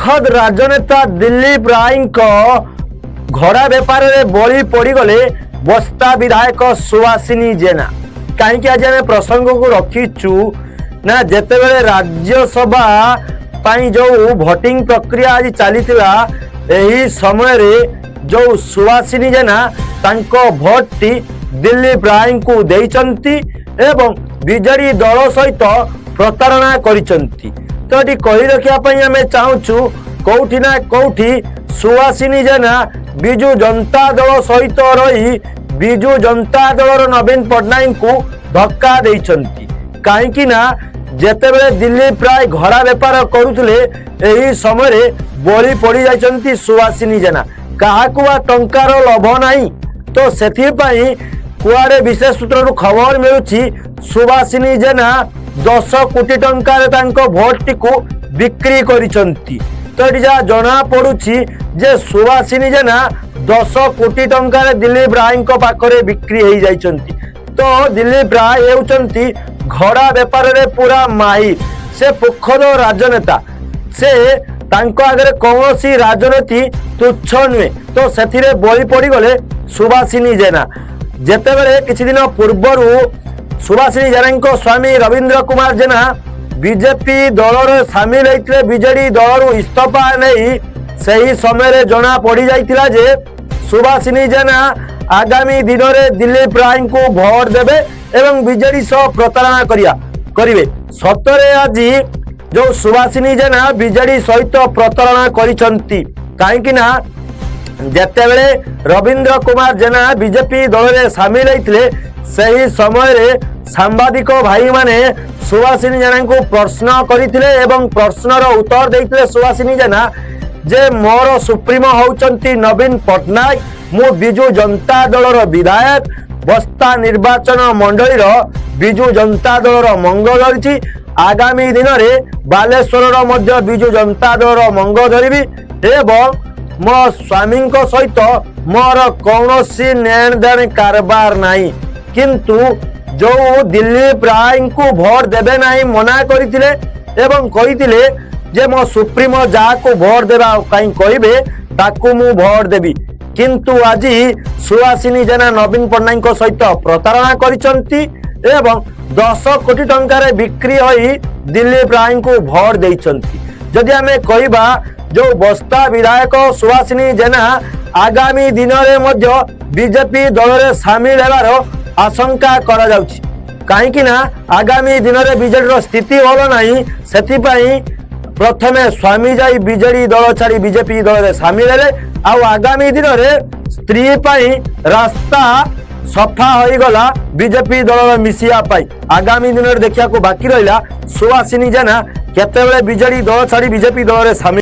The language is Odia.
ଖୋଦ୍ ରାଜନେତା ଦିଲ୍ଲୀପ ରାୟଙ୍କ ଘୋଡ଼ା ବେପାରରେ ବଳି ପଡ଼ିଗଲେ ବସ୍ତା ବିଧାୟକ ସୁଭାଷିନୀ ଜେନା। କାହିଁକି ଆଜି ଆମେ ପ୍ରସଙ୍ଗକୁ ରଖିଛୁ ନା ଯେତେବେଳେ ରାଜ୍ୟସଭା ପାଇଁ ଯେଉଁ ଭୋଟିଂ ପ୍ରକ୍ରିୟା ଆଜି ଚାଲିଥିଲା ଏହି ସମୟରେ ଯେଉଁ ସୁଭାଷିନୀ ଜେନା ତାଙ୍କ ଭୋଟଟି ଦିଲ୍ଲୀପ ରାୟଙ୍କୁ ଦେଇଛନ୍ତି ଏବଂ ବିଜେଡି ଦଳ ସହିତ ପ୍ରତାରଣା କରିଛନ୍ତି। ତ ଏଠି କହି ରଖିବା ପାଇଁ ଆମେ ଚାହୁଁଛୁ କୋଉଠି ନା କୋଉଠି ସୁଭାଷିନୀ ଜେନା ବିଜୁ ଜନତା ଦଳ ସହିତ ରହି ବିଜୁ ଜନତା ଦଳର ନବୀନ ପଟ୍ଟନାୟକଙ୍କୁ ଧକ୍କା ଦେଇଛନ୍ତି। କାହିଁକି ନା ଯେତେବେଳେ ଦିଲ୍ଲୀପ ରାୟ ଘୋଡ଼ା ବେପାର କରୁଥିଲେ ଏହି ସମୟରେ ବଳି ପଡ଼ି ଯାଇଛନ୍ତି ସୁଭାଷିନୀ ଜେନା। କାହାକୁ ବା ଟଙ୍କାର ଲୋଭ ନାହିଁ। ତ ସେଥିପାଇଁ କୁଆଡ଼େ ବିଶେଷ ସୂତ୍ରରୁ ଖବର ମିଳୁଛି ସୁଭାଷିନୀ ଜେନା 10 କୋଟି ଟଙ୍କାରେ ତାଙ୍କ ଭୋଟଟିକୁ ବିକ୍ରି କରିଛନ୍ତି। ତ ଏଠି ଯାହା ଜଣା ପଡୁଛି ଯେ ସୁଭାଷିନୀ ଜେନା 10 କୋଟି ଟଙ୍କାରେ ଦିଲ୍ଲୀପ ରାୟଙ୍କ ପାଖରେ ବିକ୍ରି ହେଇଯାଇଛନ୍ତି। ତ ଦିଲ୍ଲୀପ ରାୟ ହେଉଛନ୍ତି ଘୋଡ଼ା ବେପାରରେ ପୁରା ମାହିର। ସେ ପୋଖର ରାଜନେତା। ସେ ତାଙ୍କ ଆଗରେ କୌଣସି ରାଜନୀତି ତୁଚ୍ଛ ନୁହେଁ। ତ ସେଥିରେ ବଳି ପଡ଼ିଗଲେ ସୁଭାଷିନୀ ଜେନା। ଯେତେବେଳେ କିଛି ଦିନ ପୂର୍ବରୁ ସୁଭାଷିନୀ ଜେନାଙ୍କ ସ୍ୱାମୀ ରବୀନ୍ଦ୍ର କୁମାର ଜେନା ବିଜେପି ଦଳରେ ସାମିଲ ହୋଇଥିଲେ ବିଜେଡି ଦଳରୁ ଇସ୍ତଫା ନେଇ ସେହି ସମୟରେ ଜଣା ପଡ଼ିଯାଇଥିଲା ଯେ ସୁଭାଷିନୀ ଜେନା ଆଗାମୀ ଦିନରେ ଦିଲ୍ଲୀପ ରାୟଙ୍କୁ ଭୋଟ ଦେବେ ଏବଂ ବିଜେଡି ସହ ପ୍ରତାରଣା କରିବେ। ସତରେ ଆଜି ଯେଉଁ ସୁଭାଷିନୀ ଜେନା ବିଜେଡି ସହିତ ପ୍ରତାରଣା କରିଛନ୍ତି। କାହିଁକି ନା ଯେତେବେଳେ ରବୀନ୍ଦ୍ର କୁମାର ଜେନା ବିଜେପି ଦଳରେ ସାମିଲ ହୋଇଥିଲେ ସେହି ସମୟରେ ସାମ୍ବାଦିକ ଭାଇମାନେ ସୁଭାଷିନୀ ଜେନାଙ୍କୁ ପ୍ରଶ୍ନ କରିଥିଲେ ଏବଂ ପ୍ରଶ୍ନର ଉତ୍ତର ଦେଇଥିଲେ ସୁଭାଷିନୀ ଜେନା ଯେ ମୋର ସୁପ୍ରିମୋ ହେଉଛନ୍ତି ନବୀନ ପଟ୍ଟନାୟକ। ମୁଁ ବିଜୁ ଜନତା ଦଳର ବିଧାୟକ। ବସ୍ତା ନିର୍ବାଚନ ମଣ୍ଡଳୀର ବିଜୁ ଜନତା ଦଳର ମଙ୍ଗ ଧରିଛି। ଆଗାମୀ ଦିନରେ ବାଲେଶ୍ୱରର ମଧ୍ୟ ବିଜୁ ଜନତା ଦଳର ମଙ୍ଗ ଧରିବି ଏବଂ ମୋ ସ୍ୱାମୀଙ୍କ ସହିତ ମୋର କୌଣସି ନେଣ ଦେଣ କାରବାର ନାହିଁ। କିନ୍ତୁ ଯେଉଁ ଦିଲ୍ଲୀପ ରାୟଙ୍କୁ ଭୋଟ ଦେବେ ନାହିଁ ମନା କରିଥିଲେ ଏବଂ କହିଥିଲେ ଯେ ମୋ ସୁପ୍ରିମୋ ଯାହାକୁ ଭୋଟ ଦେବା କାହିଁ କହିବେ ତାକୁ ମୁଁ ଭୋଟ ଦେବି। କିନ୍ତୁ ଆଜି ସୁଭାଷିନୀ ଜେନା ନବୀନ ପଟ୍ଟନାୟକଙ୍କ ସହିତ ପ୍ରତାରଣା କରିଛନ୍ତି ଏବଂ 10 କୋଟି ଟଙ୍କାରେ ବିକ୍ରି ହୋଇ ଦିଲ୍ଲୀପ ରାୟଙ୍କୁ ଭୋଟ ଦେଇଛନ୍ତି। ଯଦି ଆମେ କହିବା ଯେଉଁ ବସ୍ତା ବିଧାୟକ ସୁଭାଷିନୀ ଜେନା ଆଗାମୀ ଦିନରେ ମଧ୍ୟ ବିଜେପି ଦଳରେ ସାମିଲ ହେବାର ଆଶଙ୍କା କରାଯାଉଛି। କାହିଁକି ନା ଆଗାମୀ ଦିନରେ ବିଜେଡିର ସ୍ଥିତି ଭଲ ନାହିଁ। ସେଥିପାଇଁ ପ୍ରଥମେ ସ୍ୱାମୀ ଯାଇ ବିଜେଡି ଦଳ ଛାଡ଼ି ବିଜେପି ଦଳରେ ସାମିଲ ହେଲେ ଆଉ ଆଗାମୀ ଦିନରେ ସ୍ତ୍ରୀ ପାଇଁ ରାସ୍ତା ସଫା ହୋଇଗଲା ବିଜେପି ଦଳରେ ମିଶିବା ପାଇଁ। ଆଗାମୀ ଦିନରେ ଦେଖିବାକୁ ବାକି ରହିଲା ସୁଭାଷିନୀ ଜେନା କେତେବେଳେ ବିଜେଡି ଦଳ ଛାଡ଼ି ବିଜେପି ଦଳରେ ସାମିଲ